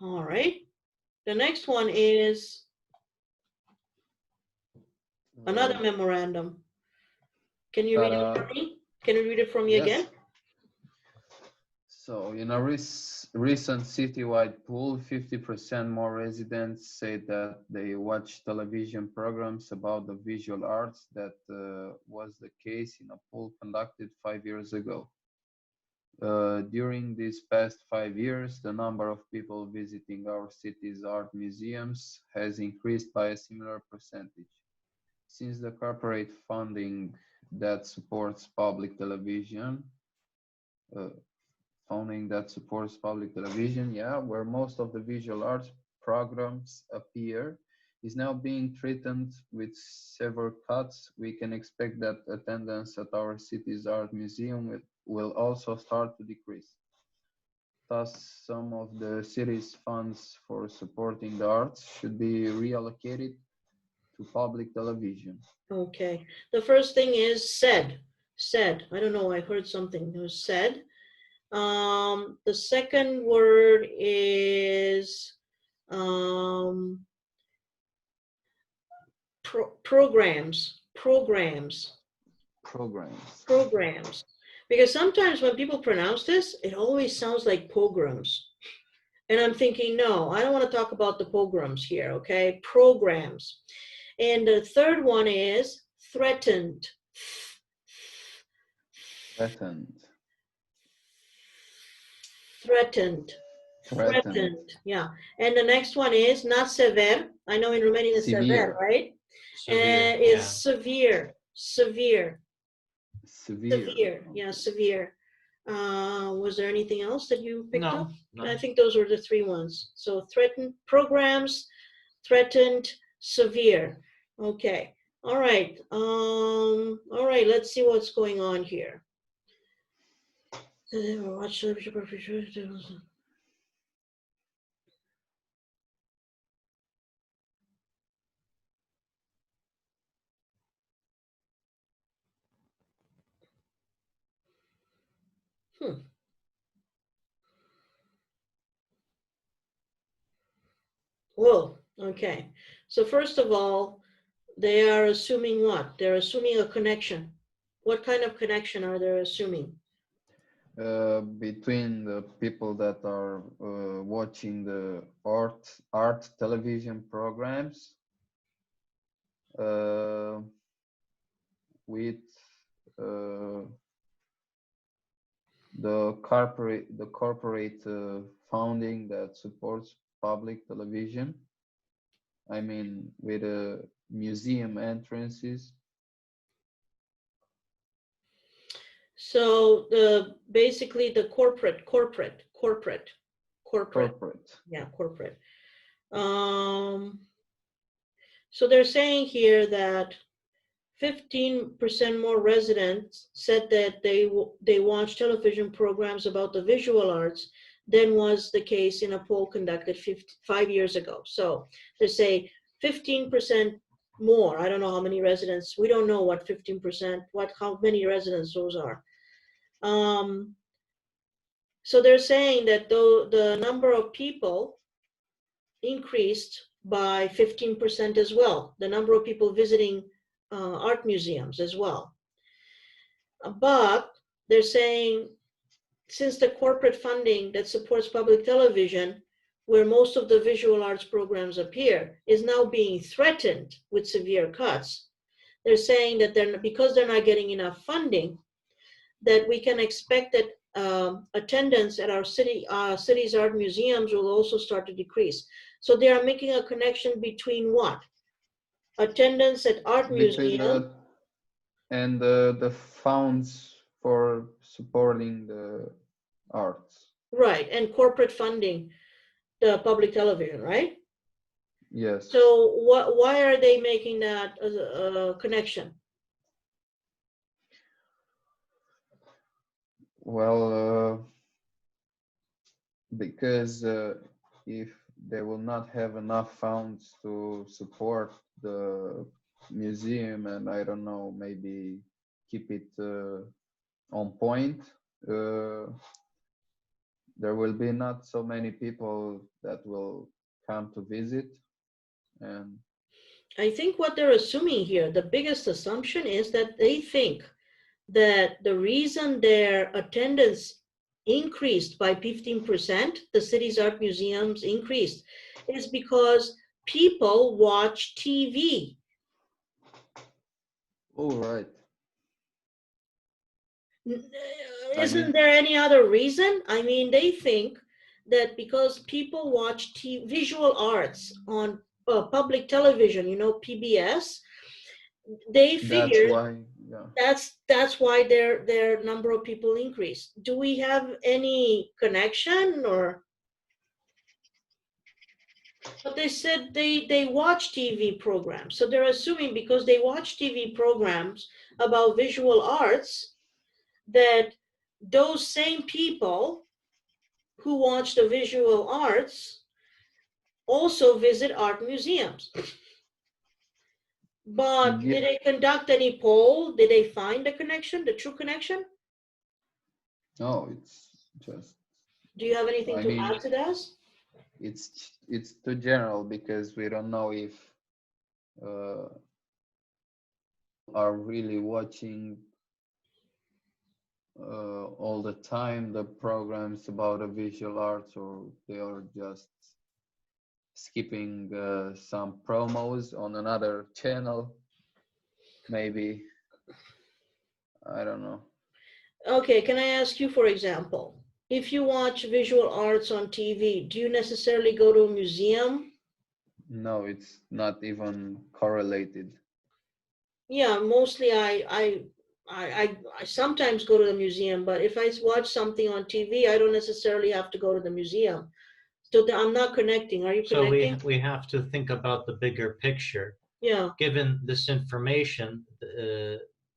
All right. The next one is another memorandum. Can you read it for me? Can you read it for me again? So in a recent citywide poll, 50% more residents say that they watch television programs about the visual arts. That was the case in a poll conducted 5 years ago. During these past 5 years, the number of people visiting our city's art museums has increased by a similar percentage. Since the corporate funding that supports public television, where most of the visual arts programs appear, is now being threatened with severe cuts, we can expect that attendance at our city's art museum will also start to decrease. Thus, some of the city's funds for supporting the arts should be reallocated to public television. Okay. The first thing is said. Said. I don't know. I heard something. It was said. The second word is programs. Because sometimes when people pronounce this, it always sounds like pogroms. And I'm thinking, no, I don't want to talk about the pogroms here, okay? Programs. And the third one is threatened. Threatened, yeah. And the next one is not severe. I know in Romanian it's severe, right? Severe, is severe. Yeah, severe. Was there anything else that you picked up? No. I think those were the three ones. So threatened, programs, threatened, severe. Okay. All right. All right. Let's see what's going on here. Whoa. Okay. So first of all, they are assuming what? They're assuming a connection. What kind of connection are they assuming? Between the people that are watching the art television programs with the corporate funding that supports public television. I mean, with museum entrances. So basically the corporate. Yeah, corporate. So they're saying here that 15% more residents said that they watch television programs about the visual arts than was the case in a poll conducted 5 years ago. So they say 15% more. I don't know how many residents. We don't know what 15%, how many residents those are. So they're saying that the number of people increased by 15% as well. The number of people visiting art museums as well. But they're saying since the corporate funding that supports public television, where most of the visual arts programs appear, is now being threatened with severe cuts, they're saying that because they're not getting enough funding, that we can expect that attendance at our city's art museums will also start to decrease. So they are making a connection between what? Attendance at art museums and the funds for supporting the arts. Right, and corporate funding the public television, right? Yes. So why are they making that connection? Well, because if they will not have enough funds to support the museum and I don't know, maybe keep it on point, there will be not so many people that will come to visit. And I think what they're assuming here, the biggest assumption is that they think that the reason their attendance increased by 15%, the city's art museums increased, is because people watch TV. oh, right. Isn't there any other reason? I mean, they think that because people watch visual arts on public television, you know, PBS, they figure that's why their number of people increased. Do we have any connection? Or but they said they watch TV programs, so they're assuming because they watch TV programs about visual arts that those same people who watch the visual arts also visit art museums. But did they conduct any poll? Did they find the connection, the true connection? No, it's just. Do you have anything to add to that? It's too general because we don't know if are really watching all the time the programs about the visual arts, or they are just skipping some promos on another channel, maybe. I don't know. Okay, can I ask you, for example, if you watch visual arts on TV, do you necessarily go to a museum? No, it's not even correlated. Yeah, mostly I sometimes go to the museum, but if I watch something on TV, I don't necessarily have to go to the museum. So I'm not connecting. Are you connecting? So we have to think about the bigger picture. Yeah. Given this information,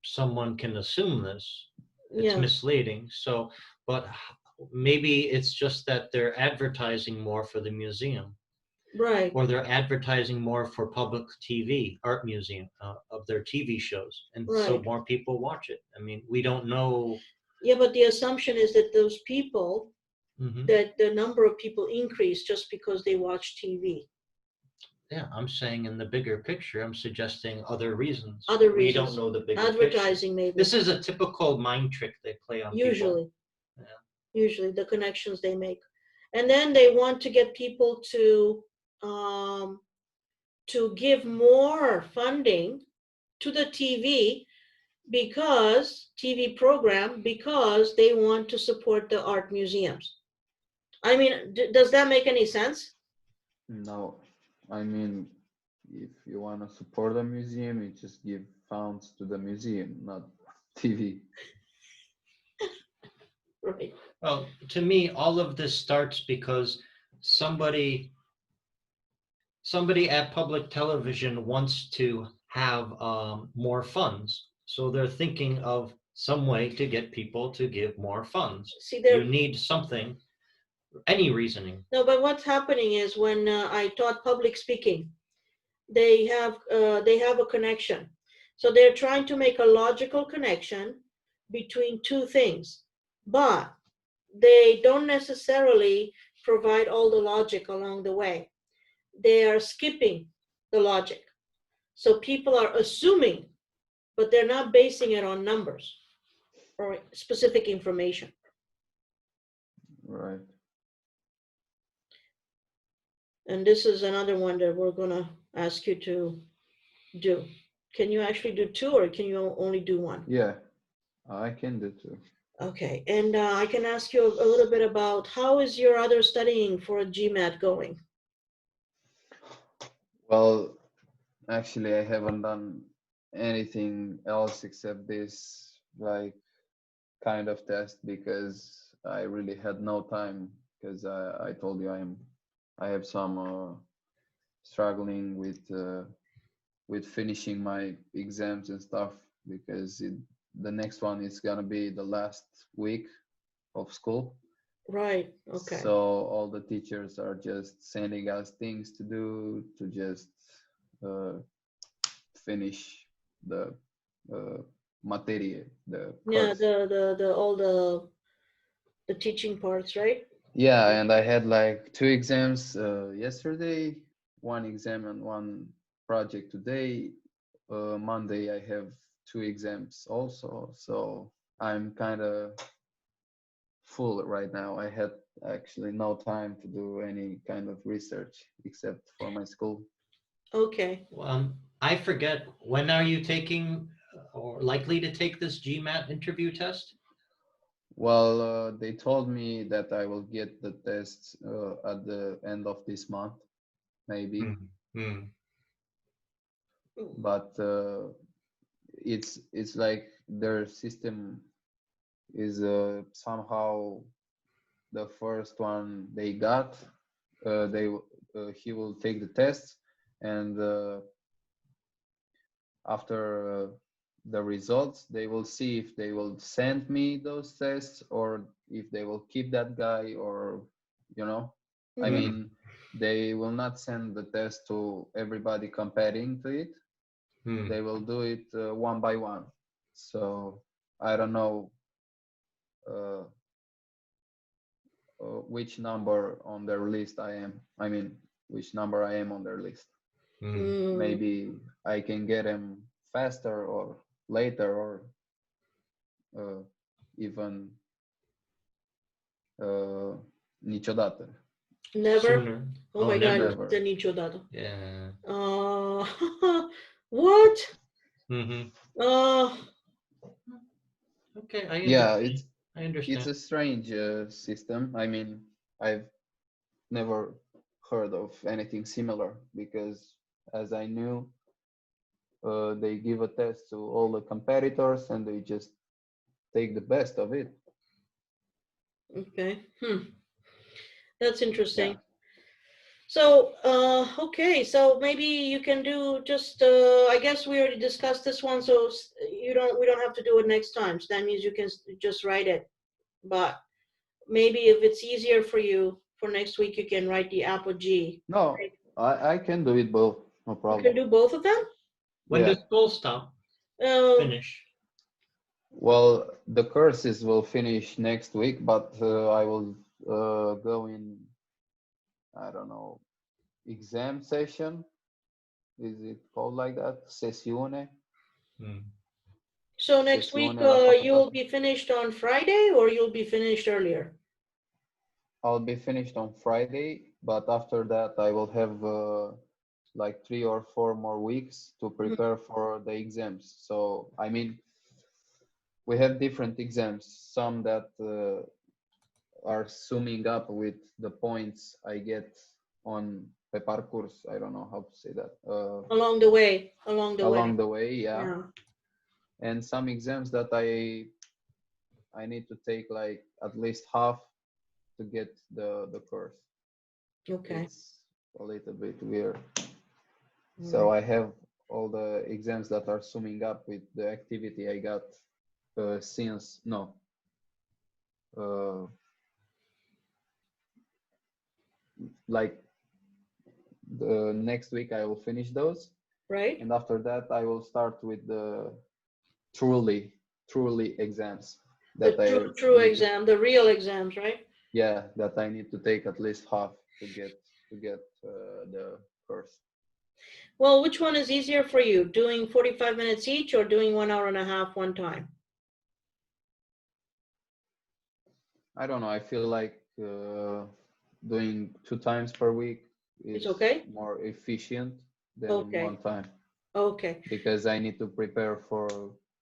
someone can assume this. It's misleading. So, but maybe it's just that they're advertising more for the museum. Right. Or they're advertising more for public TV, art museum, of their TV shows. And so more people watch it. I mean, we don't know. Yeah, but the assumption is that those people, that the number of people increase just because they watch TV. Yeah, I'm saying in the bigger picture, I'm suggesting other reasons. Other reasons. We don't know the bigger Advertising, picture. maybe. This is a typical mind trick they play on usually. people. Yeah. Usually the connections they make. And then they want to get people to give more funding to the TV TV program because they want to support the art museums. I mean, does that make any sense? No, I mean, if you want to support a museum, you just give funds to the museum, not TV. Right. Well, to me, all of this starts because somebody at public television wants to have more funds. So they're thinking of some way to get people to give more funds. See, you need something, any reasoning. No, but what's happening is when I taught public speaking, they have a connection. So they're trying to make a logical connection between two things, but they don't necessarily provide all the logic along the way. They are skipping the logic. So people are assuming, but they're not basing it on numbers or specific information. Right. And this is another one that we're going to ask you to do. Can you actually do two, or can you only do one? Yeah, I can do two. Okay, and I can ask you a little bit about how is your other studying for GMAT going? Well, actually, I haven't done anything else except this like kind of test because I really had no time, because I told you I have some struggling with finishing my exams and stuff, because the next one is gonna be the last week of school. Right. Okay. So all the teachers are just sending us things to do to just finish the materia, the yeah, course. the all the teaching parts, right? Yeah, and I had like 2 exams yesterday, 1 exam and 1 project today. Monday I have 2 exams also, so I'm kind of full right now. I had actually no time to do any kind of research except for my school. Okay. I forget, when are you taking or likely to take this GMAT interview test? Well, they told me that I will get the test at the end of this month, maybe. Mm. But it's like their system is somehow the first one they got. He will take the test, and after the results, they will see if they will send me those tests or if they will keep that guy, or you know, I Mhm. mean, they will not send the test to everybody competing to it. Mm. They will do it one by one. So I don't know which number on their list I am. I mean, which number I am on their list. Mm. Maybe I can get him faster or later, or even niciodată. Never. Sooner. Oh my never. God, Never. the niciodată. Yeah. What? Mm-hmm. Okay, Yeah, I understand. it's a strange system. I mean, I've never heard of anything similar because, as I knew, they give a test to all the competitors and they just take the best of it. Okay. That's interesting. Yeah. So, okay, so maybe you can do just, I guess we already discussed this one, so we don't have to do it next time. So that means you can just write it. But maybe if it's easier for you for next week, you can write the apogee. No, I can do it both. No You problem. can do both of them? When Yeah. does school stop? Oh, Finish. Well, the courses will finish next week, but I will go in, I don't know, exam session. Is it called like that? Sessione? Mm. so next week, Sessione la you'll facoltate. be finished on Friday or you'll be finished earlier? I'll be finished on Friday, but after that I will have like 3 or 4 more weeks to prepare for the exams. So, I mean, we have different exams, some that are summing up with the points I get on pe parcurs. I don't know how to say that. Along the way. Along the way, yeah. Yeah. And some exams that I need to take like at least half to get the course. Okay. It's a little bit weird. All So right. I have all the exams that are summing up with the activity I got since no. Like the next week I will finish those, Right. and after that I will start with the truly exams that The true exam, the real exams, right? yeah, that I need to take at least half to get the course. Well, which one is easier for you? Doing 45 minutes each or doing 1 hour and a half one time? I don't know, I feel like doing 2 times per week is It's okay? more efficient than Okay. 1 time, Okay. because I need to prepare for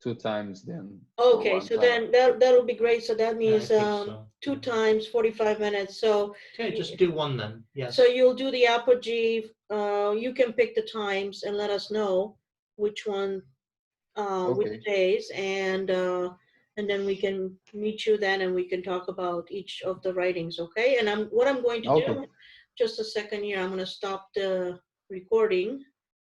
2 times than for Okay, 1 so time. then that'll be great. So that I means think so. 2 times 45 minutes. So Okay, just do one then. Yes. so you'll do the apogee. You can pick the times and let us know which one, which Okay. days, and then we can meet you then, and we can talk about each of the writings. Okay. And what I'm going to Okay. do, just a second here. I'm going to stop the recording.